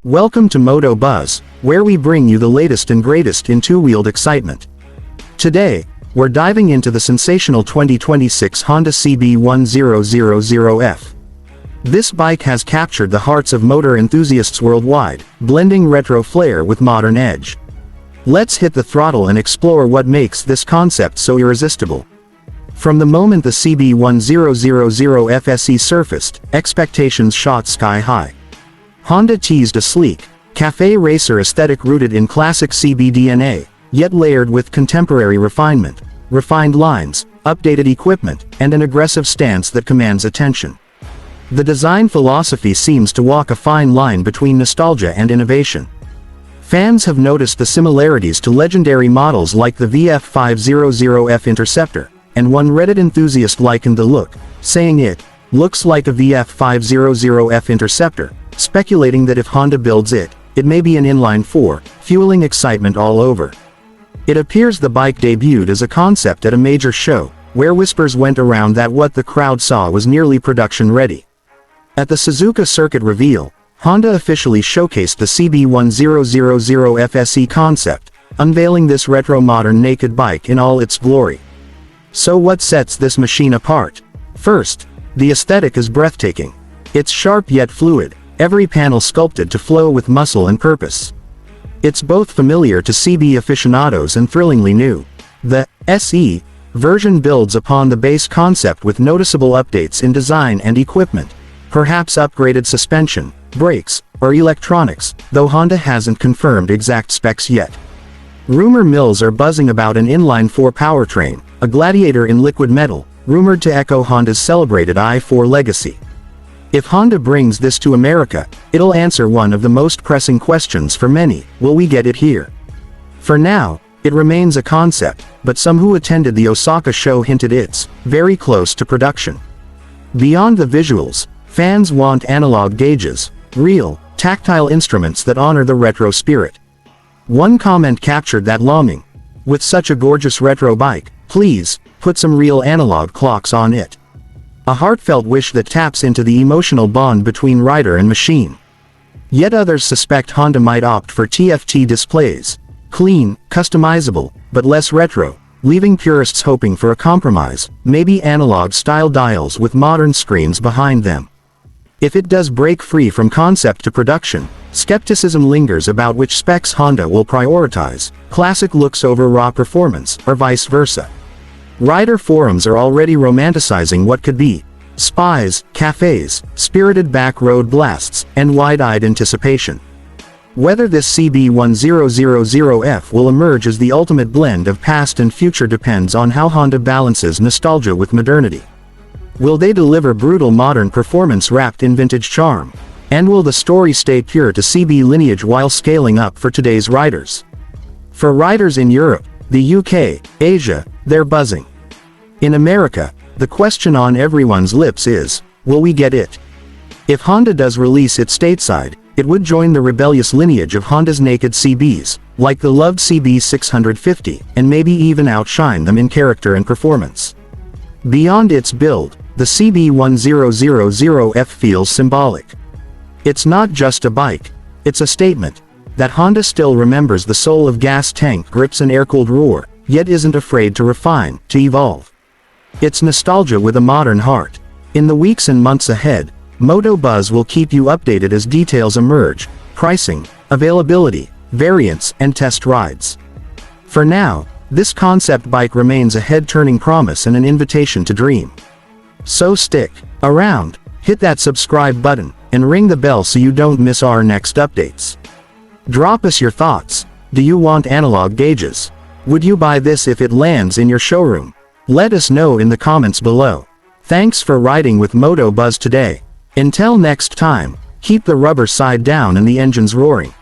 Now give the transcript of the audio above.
Welcome to Moto Buzz, where we bring you the latest and greatest in two-wheeled excitement. Today, we're diving into the sensational 2026 Honda CB1000F. This bike has captured the hearts of motor enthusiasts worldwide, blending retro flair with modern edge. Let's hit the throttle and explore what makes this concept so irresistible. From the moment the CB1000F SE surfaced, expectations shot sky high. Honda teased a sleek, café racer aesthetic rooted in classic CB DNA, yet layered with contemporary refinement, refined lines, updated equipment, and an aggressive stance that commands attention. The design philosophy seems to walk a fine line between nostalgia and innovation. Fans have noticed the similarities to legendary models like the VF500F Interceptor, and one Reddit enthusiast likened the look, saying it looks like a VF500F Interceptor, speculating that if Honda builds it, it may be an inline-4, fueling excitement all over. It appears the bike debuted as a concept at a major show, where whispers went around that what the crowd saw was nearly production-ready. At the Suzuka Circuit reveal, Honda officially showcased the CB1000F SE concept, unveiling this retro-modern naked bike in all its glory. So what sets this machine apart? First, the aesthetic is breathtaking. It's sharp yet fluid, every panel sculpted to flow with muscle and purpose. It's both familiar to CB aficionados and thrillingly new. The SE version builds upon the base concept with noticeable updates in design and equipment, perhaps upgraded suspension, brakes, or electronics, though Honda hasn't confirmed exact specs yet. Rumor mills are buzzing about an inline-4 powertrain, a Gladiator in liquid metal, rumored to echo Honda's celebrated i4 legacy. If Honda brings this to America, it'll answer one of the most pressing questions for many: will we get it here? For now, it remains a concept, but some who attended the Osaka show hinted it's very close to production. Beyond the visuals, fans want analog gauges, real, tactile instruments that honor the retro spirit. One comment captured that longing: with such a gorgeous retro bike, please, put some real analog clocks on it. A heartfelt wish that taps into the emotional bond between rider and machine. Yet others suspect Honda might opt for TFT displays. Clean, customizable, but less retro, leaving purists hoping for a compromise, maybe analog-style dials with modern screens behind them. If it does break free from concept to production, skepticism lingers about which specs Honda will prioritize: classic looks over raw performance, or vice versa. Rider forums are already romanticizing what could be: spies, cafes, spirited back road blasts, and wide-eyed anticipation. Whether this CB1000F will emerge as the ultimate blend of past and future depends on how Honda balances nostalgia with modernity. Will they deliver brutal modern performance wrapped in vintage charm? And will the story stay pure to CB lineage while scaling up for today's riders? For riders in Europe, the UK, Asia, they're buzzing. In America, the question on everyone's lips is, will we get it? If Honda does release it stateside, it would join the rebellious lineage of Honda's naked CBs, like the loved CB650, and maybe even outshine them in character and performance. Beyond its build, the CB1000F feels symbolic. It's not just a bike, it's a statement that Honda still remembers the soul of gas tank grips and air-cooled roar, yet isn't afraid to refine, to evolve. It's nostalgia with a modern heart. In the weeks and months ahead, Moto Buzz will keep you updated as details emerge: pricing, availability, variants, and test rides. For now, this concept bike remains a head-turning promise and an invitation to dream. So stick around, hit that subscribe button, and ring the bell so you don't miss our next updates. Drop us your thoughts. Do you want analog gauges? Would you buy this if it lands in your showroom? Let us know in the comments below. Thanks for riding with Moto Buzz today. Until next time, keep the rubber side down and the engines roaring.